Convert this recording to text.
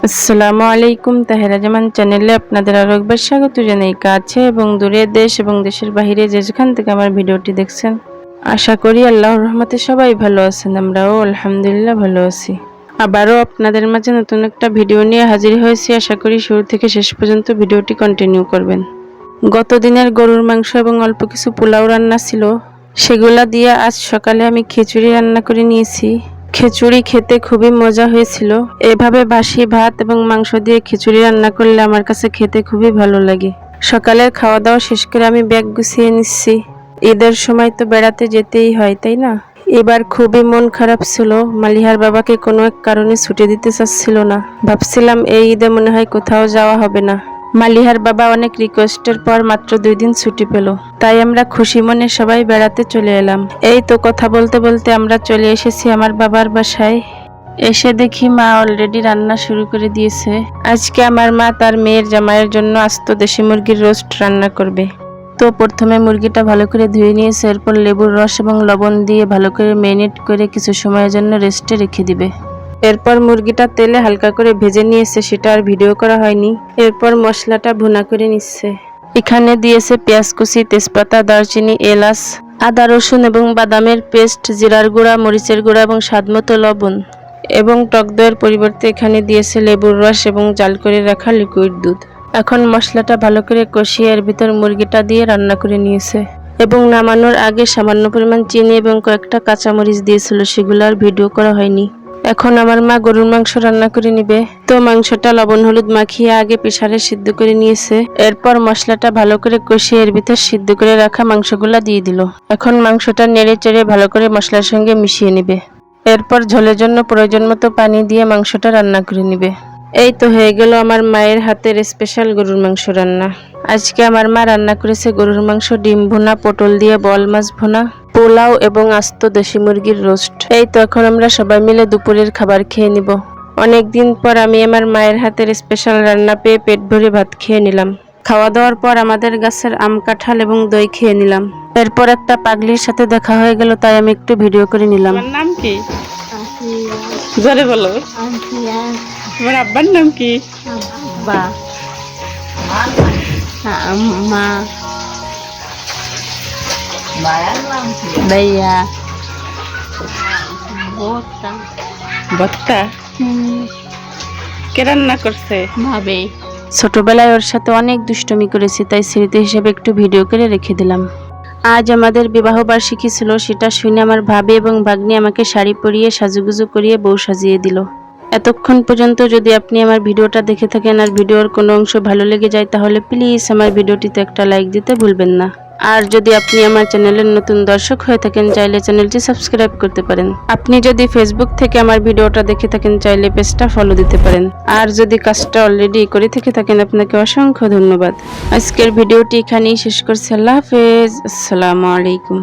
আসসালামু আলাইকুম। তাহেরা জামান চ্যানেলে আপনাদের আরো একবার স্বাগত জানাই। কাছে এবং দূরে, দেশ এবং দেশের বাইরে যে যেখান থেকে আমার ভিডিওটি দেখছেন, আশা করি আল্লাহর রহমতে সবাই ভালো আছেন। আমরাও আলহামদুলিল্লাহ ভালো আছি। আবারও আপনাদের মাঝে নতুন একটা ভিডিও নিয়ে হাজির হয়েছি। আশা করি শুরু থেকে শেষ পর্যন্ত ভিডিওটি কন্টিনিউ করবেন। গত দিনের গরুর মাংস এবং অল্প কিছু পোলাও রান্না ছিল, সেগুলা দিয়ে আজ সকালে আমি খিচুড়ি রান্না করে নিয়েছি। খিচুড়ি খেতে খুবই মজা হয়েছিল। এভাবে বাসি ভাত এবং মাংস দিয়ে খিচুড়ি রান্না করলে আমার কাছে খেতে খুবই ভালো লাগে। সকালের খাওয়া দাওয়া শেষ করে আমি ব্যাগ গুছিয়ে নিচ্ছি। ঈদের সময় তো বেড়াতে যেতেই হয়, তাই না? এবার খুবই মন খারাপ ছিল। মালিহার বাবাকে কোনো এক কারণে ছুটি দিতে চাচ্ছিল না। ভাবছিলাম এই ঈদে মনে হয় কোথাও যাওয়া হবে না। মালিহার বাবা অনেক রিকোয়েস্টের পর মাত্র 2 দিন ছুটি পেল। তাই আমরা খুশি মনে সবাই বেড়াতে চলে এলাম। এই তো কথা বলতে বলতে আমরা চলে এসেছি আমার বাবার বাসায়। এসে দেখি মা অলরেডি রান্না শুরু করে দিয়েছে। আজকে আমার মা তার মেয়ের জামাইয়ের জন্য আস্ত দেশি মুরগির রোস্ট রান্না করবে। তো প্রথমে মুরগিটা ভালো করে ধুয়ে নিয়েছে, এরপর লেবুর রস এবং লবণ দিয়ে ভালো করে ম্যারিনেট করে কিছু সময়ের জন্য রেস্টে রেখে দিবে। এরপর মুরগিটা তেলে হালকা করে ভেজে নিয়েছে, সেটা আর ভিডিও করা হয়নি। এরপর মশলাটা ভুনা করে নিচ্ছে। এখানে দিয়েছে পেঁয়াজ কুচি, তেজপাতা, দারচিনি, এলাচ, আদা রসুন এবং বাদামের পেস্ট, জিরার গুঁড়া, মরিচের গুঁড়া এবং স্বাদমতো লবণ। এবং টক দইয়ের পরিবর্তে এখানে দিয়েছে লেবুর রস এবং জাল করে রাখা লিকুইড দুধ। এখন মশলাটা ভালো করে কষিয়ে এর ভিতর মুরগিটা দিয়ে রান্না করে নিয়েছে। এবং নামানোর আগে সামান্য পরিমাণ চিনি এবং কয়েকটা কাঁচামরিচ দিয়েছিল, সেগুলো আর ভিডিও করা হয়নি। এখন আমার মা গরুর মাংস রান্না করে নিবে। তো মাংসটা লবণ হলুদ মাখিয়ে আগে প্রেসারে সিদ্ধ করে নিয়েছে। এরপর মশলাটা ভালো করে কষিয়ে এর ভিতর সিদ্ধ করে রাখা মাংসগুলা দিয়ে দিল। এখন মাংসটা নেড়ে চেড়ে ভালো করে মশলার সঙ্গে মিশিয়ে নিবে। এরপর ঝোলের জন্য প্রয়োজন মতো পানি দিয়ে মাংসটা রান্না করে নিবে। এই তো হয়ে গেল আমার মায়ের হাতের স্পেশাল গরুর মাংস রান্না। আজকে আমার মা রান্না করেছে গরুর মাংস, ডিম ভুনা, পটল দিয়ে বল মাছ ভুনা, পোলাও এবং আস্ত দেশি মুরগির রোস্ট। এই তো এখন আমরা সবাই মিলে দুপুরের খাবার খেয়ে নিব। অনেকদিন পর আমি আমার মায়ের হাতের স্পেশাল রান্না পেয়ে পেট ভরে ভাত খেয়ে নিলাম। খাওয়া দাওয়ার পর আমাদের গাছের আম, কাঁঠাল এবং দই খেয়ে নিলাম। এরপর একটা পাগলির সাথে দেখা হয়ে গেল, তাই আমি একটু ভিডিও করে নিলাম। নাম কি? জোরে বলো। তোমার আব্বার নাম কি? আব্বা, মা, ভাইয়া, বত্তা। কে রান্না করছে? ভাবে। ছোটবেলায় ওর সাথে অনেক দুষ্টুমি করেছি, তাই স্মৃতি হিসেবে একটু ভিডিও করে রেখে দিলাম। আজ আমাদের বিবাহ বার্ষিকী ছিল, সেটা শুনে আমার ভাবি এবং ভাগ্নি আমাকে শাড়ি পরিয়ে সাজুগুজু করিয়ে বউ সাজিয়ে দিল। এতক্ষণ পর্যন্ত যদি আপনি আমার ভিডিওটা দেখে থাকেন আর ভিডিওর কোনো অংশ ভালো লেগে যায়, তাহলে প্লিজ আমার ভিডিওটিতে একটা লাইক দিতে ভুলবেন না। আর যদি আপনি আমার চ্যানেলের নতুন দর্শক হয়ে থাকেন, চাইলে চ্যানেলটি সাবস্ক্রাইব করতে পারেন। আপনি যদি ফেসবুক থেকে আমার ভিডিওটা দেখে থাকেন, চাইলে পেজটা ফলো দিতে পারেন। আর যদি কাজটা অলরেডি করে থেকে থাকেন, আপনাকে অসংখ্য ধন্যবাদ। আজকের ভিডিওটি এখানেই শেষ করছি। আল্লাহ হাফেজ। আসসালামু আলাইকুম।